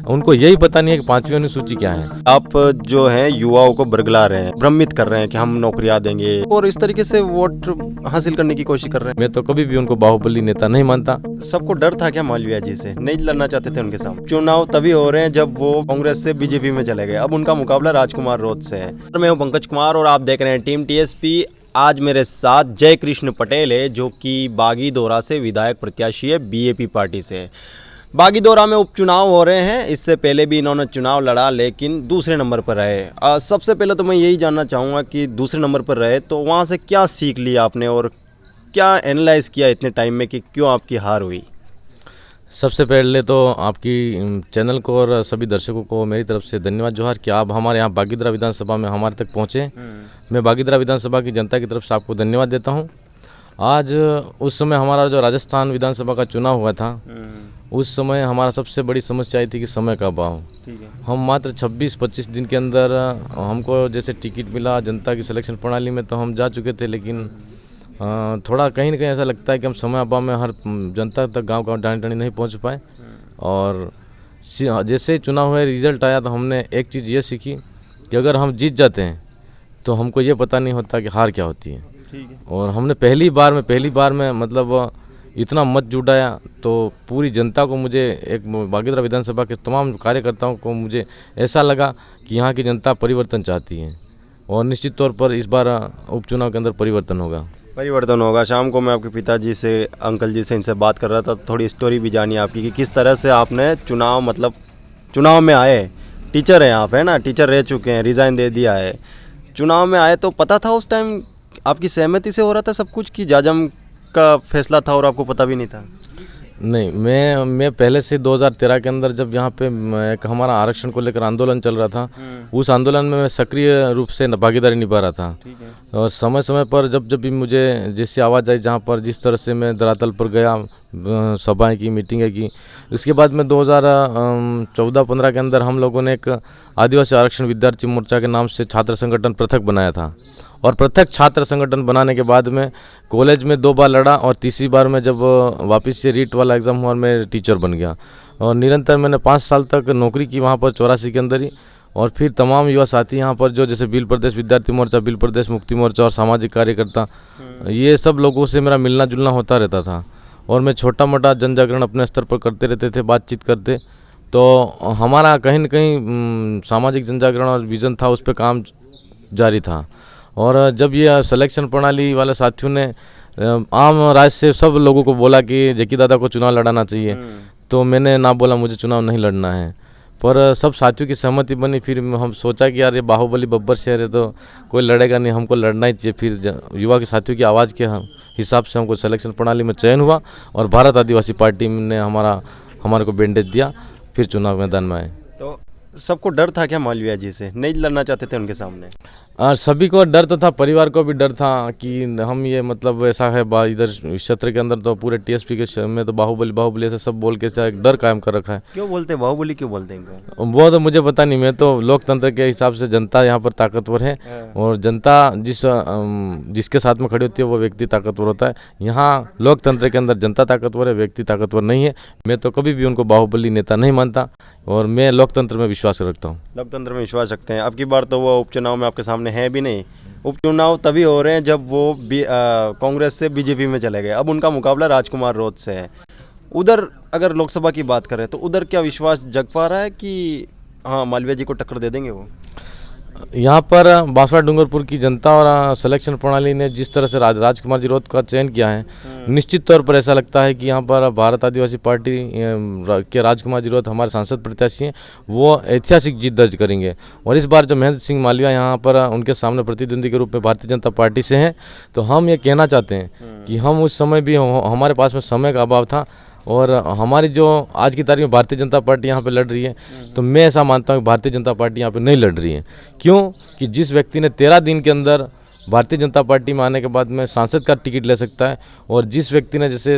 उनको यही पता नहीं है कि 5वीं अनुसूची क्या है। आप जो हैं युवाओं को बरगला रहे हैं, भ्रमित कर रहे हैं कि हम नौकरियां देंगे और इस तरीके से वोट हासिल करने की कोशिश कर रहे मैं तो कभी भी उनको बाहुबली नेता नहीं मानता। हैं। सबको डर था क्या मालवीय जी से? नहीं लड़ना चाहते थे उनके सामने? चुनाव तभी हो रहे हैं जब वो कांग्रेस से बीजेपी में चले गए। अब उनका मुकाबला राजकुमार रोध से है। मैं हूं पंकज कुमार और आप देख रहे हैं टीम टीएसपी। आज मेरे साथ जय कृष्ण पटेल है, जो कि बागीदोरा से विधायक प्रत्याशी है, बीएपी पार्टी से। बागीदोरा में उपचुनाव हो रहे हैं। इससे पहले भी इन्होंने चुनाव लड़ा, लेकिन दूसरे नंबर पर रहे। सबसे पहले तो मैं यही जानना चाहूँगा कि दूसरे नंबर पर रहे तो वहाँ से क्या सीख लिया आपने और क्या एनालाइज किया इतने टाइम में कि क्यों आपकी हार हुई? सबसे पहले तो आपकी चैनल को और सभी दर्शकों को मेरी तरफ से धन्यवाद जोहार कि आप हमारे यहाँ बागीदोरा विधानसभा में हमारे तक पहुँचे। मैं बागीदोरा विधानसभा की जनता की तरफ से आपको धन्यवाद देता हूँ। आज उस समय हमारा जो राजस्थान विधानसभा का चुनाव हुआ था, उस समय हमारा सबसे बड़ी समस्या आई थी कि समय का अभाव। हम मात्र 26-25 दिन के अंदर हमको जैसे टिकट मिला जनता की सिलेक्शन प्रणाली में, तो हम जा चुके थे। लेकिन थोड़ा कहीं ना कहीं ऐसा लगता है कि हम समय अभाव में हर जनता तक गांव टाणी नहीं पहुंच पाए। और जैसे ही चुनाव हुआ, रिजल्ट आया, तो हमने एक चीज़ ये सीखी कि अगर हम जीत जाते हैं तो हमको ये पता नहीं होता कि हार क्या होती है। और हमने पहली बार में मतलब इतना मत जुटाया, तो पूरी जनता को, मुझे एक बागीदोरा विधानसभा के तमाम कार्यकर्ताओं को मुझे ऐसा लगा कि यहाँ की जनता परिवर्तन चाहती है और निश्चित तौर पर इस बार उपचुनाव के अंदर परिवर्तन होगा। शाम को मैं आपके पिताजी से, अंकल जी से, इनसे बात कर रहा था, तो थोड़ी स्टोरी भी जानी आपकी कि किस तरह से आपने चुनाव में आए। टीचर हैं आप, है ना? टीचर रह चुके हैं, रिज़ाइन दे दिया है, चुनाव में आए। तो पता था उस टाइम आपकी सहमति से हो रहा था सब कुछ कि जाजम का फैसला था और आपको पता भी नहीं था? नहीं, मैं पहले से 2013 के अंदर जब यहाँ पे एक हमारा आरक्षण को लेकर आंदोलन चल रहा था, उस आंदोलन में मैं सक्रिय रूप से भागीदारी निभा रहा था। और समय समय पर जब भी मुझे जैसी आवाज़ आई, जहाँ पर जिस तरह से मैं धरातल पर गया, सभाएं की, मीटिंगें की। इसके बाद में 2014-15 के अंदर हम लोगों ने एक आदिवासी आरक्षण विद्यार्थी मोर्चा के नाम से छात्र संगठन पृथक बनाया था। और पृथक छात्र संगठन बनाने के बाद में कॉलेज में 2 बार लड़ा और तीसरी बार में जब वापस से रीट वाला एग्ज़ाम हुआ, मैं टीचर बन गया। और निरंतर मैंने 5 साल तक नौकरी की वहाँ पर 84 के अंदर ही। और फिर तमाम युवा साथी यहाँ पर जो जैसे भील प्रदेश विद्यार्थी मोर्चा, भील प्रदेश मुक्ति मोर्चा और सामाजिक कार्यकर्ता, ये सब लोगों से मेरा मिलना जुलना होता रहता था। और मैं छोटा मोटा जन जागरण अपने स्तर पर करते रहते थे, बातचीत करते। तो हमारा कहीं न कहीं सामाजिक जन जागरण और विज़न था, उस पर काम जारी था। और जब ये सिलेक्शन प्रणाली वाले साथियों ने आम राय से सब लोगों को बोला कि जेकी दादा को चुनाव लड़ाना चाहिए, तो मैंने ना बोला मुझे चुनाव नहीं लड़ना है। पर सब साथियों की सहमति बनी। फिर हम सोचा कि यार ये बाहुबली बब्बर शहर है, तो कोई लड़ेगा नहीं, हमको लड़ना ही चाहिए। फिर युवा के साथियों की आवाज़ के हिसाब से हमको सिलेक्शन प्रणाली में चयन हुआ और भारत आदिवासी पार्टी ने हमारे को बैंडेज दिया, फिर चुनाव मैदान में आए। तो सबको डर था क्या मालवीय जी से? नहीं लड़ना चाहते थे उनके सामने? सभी को डर तो था, परिवार को भी डर था कि हम ये मतलब ऐसा है इधर इस क्षेत्र के अंदर तो पूरे टीएसपी के में तो बाहुबली ऐसे सब बोल के एक डर कायम कर रखा है। क्यों बोलते हैं बाहुबली, क्यों बोलते हैं इनको? वो तो मुझे पता नहीं। मैं तो लोकतंत्र के हिसाब से, जनता यहाँ पर ताकतवर है और जनता जिसके साथ में खड़ी होती है वो व्यक्ति ताकतवर होता है। यहाँ लोकतंत्र के अंदर जनता ताकतवर है, व्यक्ति ताकतवर नहीं है। मैं तो कभी भी उनको बाहुबली नेता नहीं मानता और मैं लोकतंत्र में विश्वास रखता हूँ। लोकतंत्र में विश्वास रखते हैं। अब की बार तो वो उपचुनाव में आपके सामने है भी नहीं। उपचुनाव तभी हो रहे हैं जब वो कांग्रेस से बीजेपी में चले गए। अब उनका मुकाबला राजकुमार रोध से है। उधर अगर लोकसभा की बात करें तो उधर क्या विश्वास जग पा रहा है कि हाँ मालवीय जी को टक्कर दे देंगे वो? यहाँ पर बांसवाड़ा डूंगरपुर की जनता और सिलेक्शन प्रणाली ने जिस तरह से राजकुमार जी रोध का चयन किया है, निश्चित तौर पर ऐसा लगता है कि यहाँ पर भारत आदिवासी पार्टी के राजकुमार जी रोध हमारे सांसद प्रत्याशी हैं, वो ऐतिहासिक जीत दर्ज करेंगे। और इस बार जो महेंद्र सिंह मालवीय यहाँ पर उनके सामने प्रतिद्वंदी के रूप में भारतीय जनता पार्टी से हैं, तो हम ये कहना चाहते हैं कि हम उस समय भी हमारे पास में समय का अभाव था और हमारी जो आज की तारीख में भारतीय जनता पार्टी यहाँ पे लड़ रही है, तो मैं ऐसा मानता हूँ कि भारतीय जनता पार्टी यहाँ पे नहीं लड़ रही है। क्यों कि जिस व्यक्ति ने 13 दिन के अंदर भारतीय जनता पार्टी में आने के बाद में सांसद का टिकट ले सकता है, और जिस व्यक्ति ने जैसे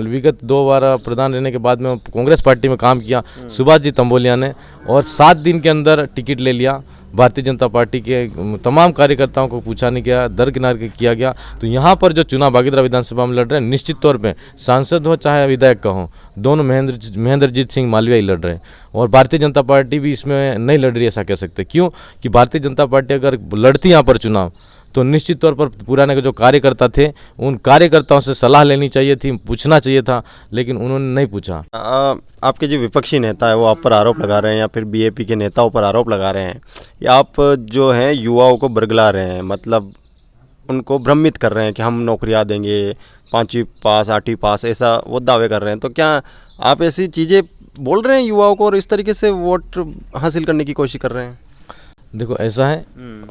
विगत 2 बार प्रधान रहने के बाद में कांग्रेस पार्टी में काम किया, सुभाष जी तंबोलिया ने, और 7 दिन के अंदर टिकट ले लिया, भारतीय जनता पार्टी के तमाम कार्यकर्ताओं को पूछा नहीं गया, दरकिनार किया गया। तो यहाँ पर जो चुनाव भागीदार विधानसभा में लड़ रहे हैं, निश्चित तौर पे सांसद हो चाहे विधायक का हो, दोनों महेंद्रजीत सिंह मालवीय ही लड़ रहे हैं। और भारतीय जनता पार्टी भी इसमें नहीं लड़ रही, ऐसा कह सकते। क्यों कि भारतीय जनता पार्टी अगर लड़ती यहाँ पर चुनाव तो निश्चित तौर पर पुराने के जो कार्यकर्ता थे उन कार्यकर्ताओं से सलाह लेनी चाहिए थी, पूछना चाहिए था, लेकिन उन्होंने नहीं पूछा। आपके जो विपक्षी नेता है वो आप पर आरोप लगा रहे हैं या फिर बीएपी के नेताओं पर आरोप लगा रहे हैं या आप जो हैं युवाओं को बरगला रहे हैं, मतलब उनको भ्रमित कर रहे हैं कि हम नौकरियां देंगे, 5वीं पास 8वीं पास, ऐसा वो दावे कर रहे हैं। तो क्या आप ऐसी चीज़ें बोल रहे हैं युवाओं को और इस तरीके से वोट हासिल करने की कोशिश कर रहे हैं? देखो ऐसा है,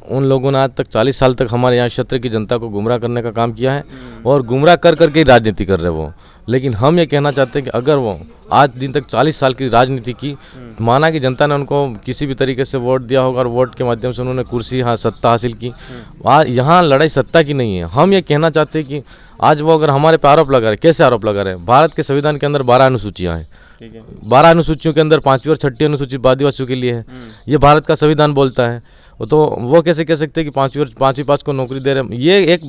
उन लोगों ने आज तक 40 साल तक हमारे यहाँ क्षेत्र की जनता को गुमराह करने का काम किया है और गुमराह कर करके ही राजनीति कर रहे वो। लेकिन हम ये कहना चाहते हैं कि अगर वो आज दिन तक 40 साल की राजनीति की, माना कि जनता ने उनको किसी भी तरीके से वोट दिया होगा और वोट के माध्यम से उन्होंने कुर्सी सत्ता हासिल की, यहाँ लड़ाई सत्ता की नहीं है। हम ये कहना चाहते हैं कि आज वो अगर हमारे पे आरोप लगा रहे, कैसे आरोप लगा रहे हैं? भारत के संविधान के अंदर 12 अनुसूचियाँ हैं, 12 अनुसूचियों के अंदर 5वीं और 6ठी अनुसूची आदिवासियों के लिए है। ये भारत का संविधान बोलता है। तो वो कैसे कह सकते हैं कि 5वीं पास को नौकरी दे रहे हैं? ये एक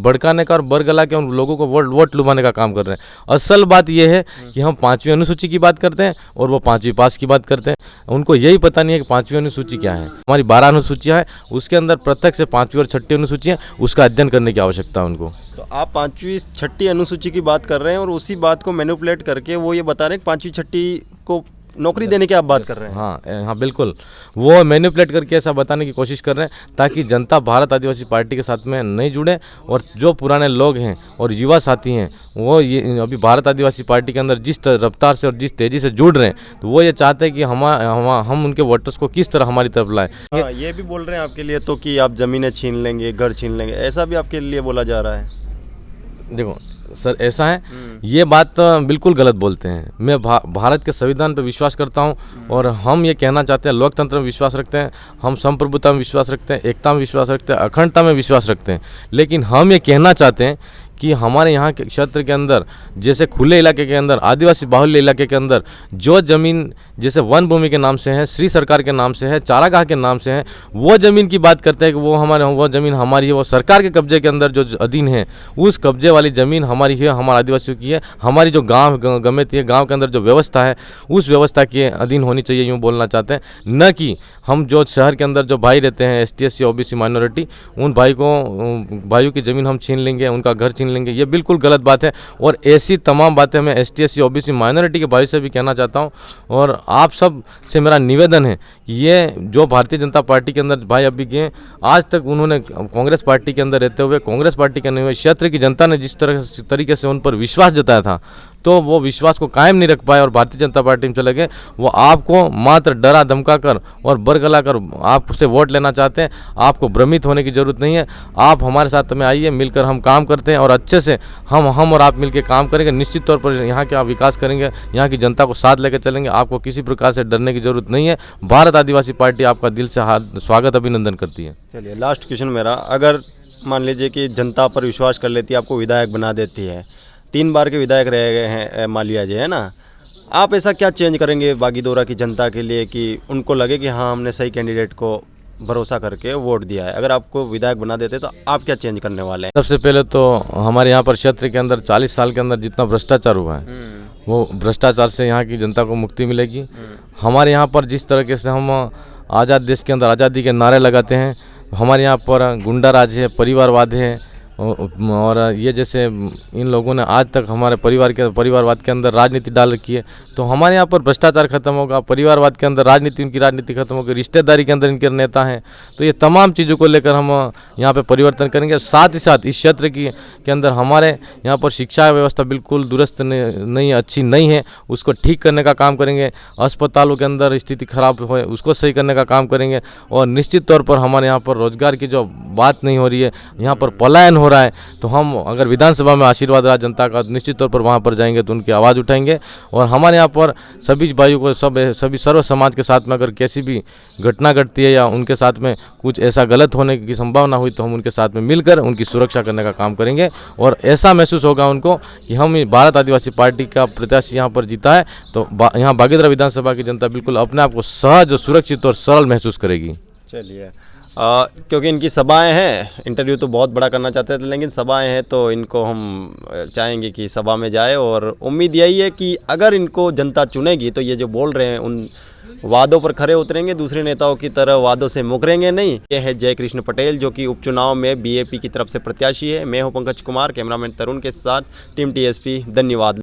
भड़काने का और बरगला के उन लोगों को वोट लुभाने का काम कर रहे हैं। असल बात ये है कि हम 5वीं अनुसूची की बात करते हैं और वो 5वीं पास की बात करते हैं। उनको यही पता नहीं है कि 5वीं अनुसूची क्या है। हमारी 12 अनुसूचियाँ हैं, उसके अंदर प्रत्यक्ष से 5वीं और 6ठी अनुसूची है, उसका अध्ययन करने की आवश्यकता है उनको। तो आप 5वीं 6ठी अनुसूची की बात कर रहे हैं और उसी बात को मैनिपुलेट करके वो ये बता रहे हैं कि 5वीं 6ठी को नौकरी देने की आप बात कर रहे हैं। हाँ बिल्कुल, वो मैनिपुलेट करके ऐसा बताने की कोशिश कर रहे हैं ताकि जनता भारत आदिवासी पार्टी के साथ में नहीं जुड़े। और जो पुराने लोग हैं और युवा साथी हैं वो ये अभी भारत आदिवासी पार्टी के अंदर जिस रफ्तार से और जिस तेज़ी से जुड़ रहे हैं, तो वो ये चाहते हैं कि हम उनके वोटर्स को किस तरह हमारी तरफ लाएं। ये भी बोल रहे हैं आपके लिए तो कि आप ज़मीनें छीन लेंगे, घर छीन लेंगे, ऐसा भी आपके लिए बोला जा रहा है। देखो सर, ऐसा है, ये बात बिल्कुल गलत बोलते हैं। मैं भारत के संविधान पर विश्वास करता हूँ और हम ये कहना चाहते हैं, लोकतंत्र में विश्वास रखते हैं, हम संप्रभुता में विश्वास रखते हैं, एकता में विश्वास रखते हैं, अखंडता में विश्वास रखते हैं। लेकिन हम ये कहना चाहते हैं कि हमारे यहाँ के क्षेत्र के अंदर, जैसे खुले इलाके के अंदर, आदिवासी बाहुल्य इलाके के अंदर जो ज़मीन जैसे वन भूमि के नाम से है, श्री सरकार के नाम से है, चारागाह के नाम से है, वो ज़मीन की बात करते हैं कि वो ज़मीन हमारी है, वो सरकार के कब्जे के अंदर जो अधीन है, उस कब्जे वाली ज़मीन हमारी है, हमारे आदिवासियों की है। हमारी जो गाँव गमेती है, गाँव के अंदर जो व्यवस्था है, उस व्यवस्था के अधीन होनी चाहिए, यूँ बोलना चाहते हैं। न कि हम जो शहर के अंदर जो भाई रहते हैं ST SC OBC माइनॉरिटी, उन भाइयों की ज़मीन हम छीन लेंगे, उनका घर छीन लेंगे, ये बिल्कुल गलत बात है। और ऐसी तमाम बातें मैं ST SC OBC माइनॉरिटी के भाई से भी कहना चाहता हूँ और आप सब से मेरा निवेदन है कि ये जो भारतीय जनता पार्टी के अंदर भाई अभी गए, आज तक उन्होंने कांग्रेस पार्टी के अंदर रहते हुए, कांग्रेस पार्टी के नहीं हुए, क्षेत्र की जनता ने जिस तरीके से उन पर विश्वास जताया था, तो वो विश्वास को कायम नहीं रख पाए और भारतीय जनता पार्टी में चले गए। वो आपको मात्र डरा धमका कर और बरगला कर आपसे वोट लेना चाहते हैं। आपको भ्रमित होने की ज़रूरत नहीं है। आप हमारे साथ में आइए, मिलकर हम काम करते हैं और अच्छे से हम और आप मिलकर काम करेंगे। निश्चित तौर पर यहाँ के आप विकास करेंगे, यहाँ की जनता को साथ लेकर चलेंगे। आपको किसी प्रकार से डरने की ज़रूरत नहीं है। भारत आदिवासी पार्टी आपका दिल से स्वागत अभिनंदन करती है। चलिए, लास्ट क्वेश्चन मेरा, अगर मान लीजिए कि जनता पर विश्वास कर लेती है, आपको विधायक बना देती है, 3 बार के विधायक रह गए हैं मालवीय जी, है ना, आप ऐसा क्या चेंज करेंगे बागीदोरा की जनता के लिए कि उनको लगे कि हाँ हमने सही कैंडिडेट को भरोसा करके वोट दिया है? अगर आपको विधायक बना देते तो आप क्या चेंज करने वाले हैं? सबसे पहले तो हमारे यहाँ पर क्षेत्र के अंदर 40 साल के अंदर जितना भ्रष्टाचार हुआ है, वो भ्रष्टाचार से यहाँ की जनता को मुक्ति मिलेगी। हमारे यहाँ पर जिस तरीके से हम आज़ाद देश के अंदर आज़ादी के नारे लगाते हैं, हमारे यहाँ पर गुंडा राज है, परिवारवाद है, और ये जैसे इन लोगों ने आज तक हमारे परिवारवाद के अंदर राजनीति डाल रखी है। तो हमारे यहाँ पर भ्रष्टाचार खत्म होगा, परिवारवाद के अंदर उनकी राजनीति खत्म होगी, रिश्तेदारी के अंदर इनके नेता हैं। तो ये तमाम चीज़ों को लेकर हम यहाँ पे परिवर्तन करेंगे। साथ ही साथ इस क्षेत्र के अंदर हमारे यहाँ पर शिक्षा व्यवस्था बिल्कुल दुरुस्त नहीं, अच्छी नहीं है, उसको ठीक करने का काम करेंगे। अस्पतालों के अंदर स्थिति खराब हो उसको सही करने का काम करेंगे। और निश्चित तौर पर हमारे यहाँ पर रोजगार की जो बात नहीं हो रही है, यहाँ पर पलायन हो रहा है, तो हम अगर विधानसभा में आशीर्वाद रहा जनता का, निश्चित तौर पर वहाँ पर जाएंगे तो उनकी आवाज़ उठाएंगे। और हमारे यहाँ पर सभी भाइयों को सभी सर्व समाज के साथ में अगर कैसी भी घटना घटती है या उनके साथ में कुछ ऐसा गलत होने की संभावना हुई, तो हम उनके साथ में मिलकर उनकी सुरक्षा करने का काम करेंगे। और ऐसा महसूस होगा उनको कि हम भारत आदिवासी पार्टी का प्रत्याशी यहाँ पर जीता है, तो यहाँ बागीदरा विधानसभा की जनता बिल्कुल अपने आप को सहज, सुरक्षित और सरल महसूस करेगी। चलिए क्योंकि इनकी सभाएं हैं, इंटरव्यू तो बहुत बड़ा करना चाहते थे लेकिन सभाएं हैं तो इनको हम चाहेंगे कि सभा में जाए, और उम्मीद यही है कि अगर इनको जनता चुनेगी तो ये जो बोल रहे हैं उन वादों पर खरे उतरेंगे, दूसरे नेताओं की तरह वादों से मुकरेंगे नहीं। ये है जय कृष्ण पटेल जो कि उपचुनाव में बीएपी की तरफ से प्रत्याशी है। मैं हूं पंकज कुमार, कैमरामैन तरुण के साथ टीम टीएसपी। धन्यवाद।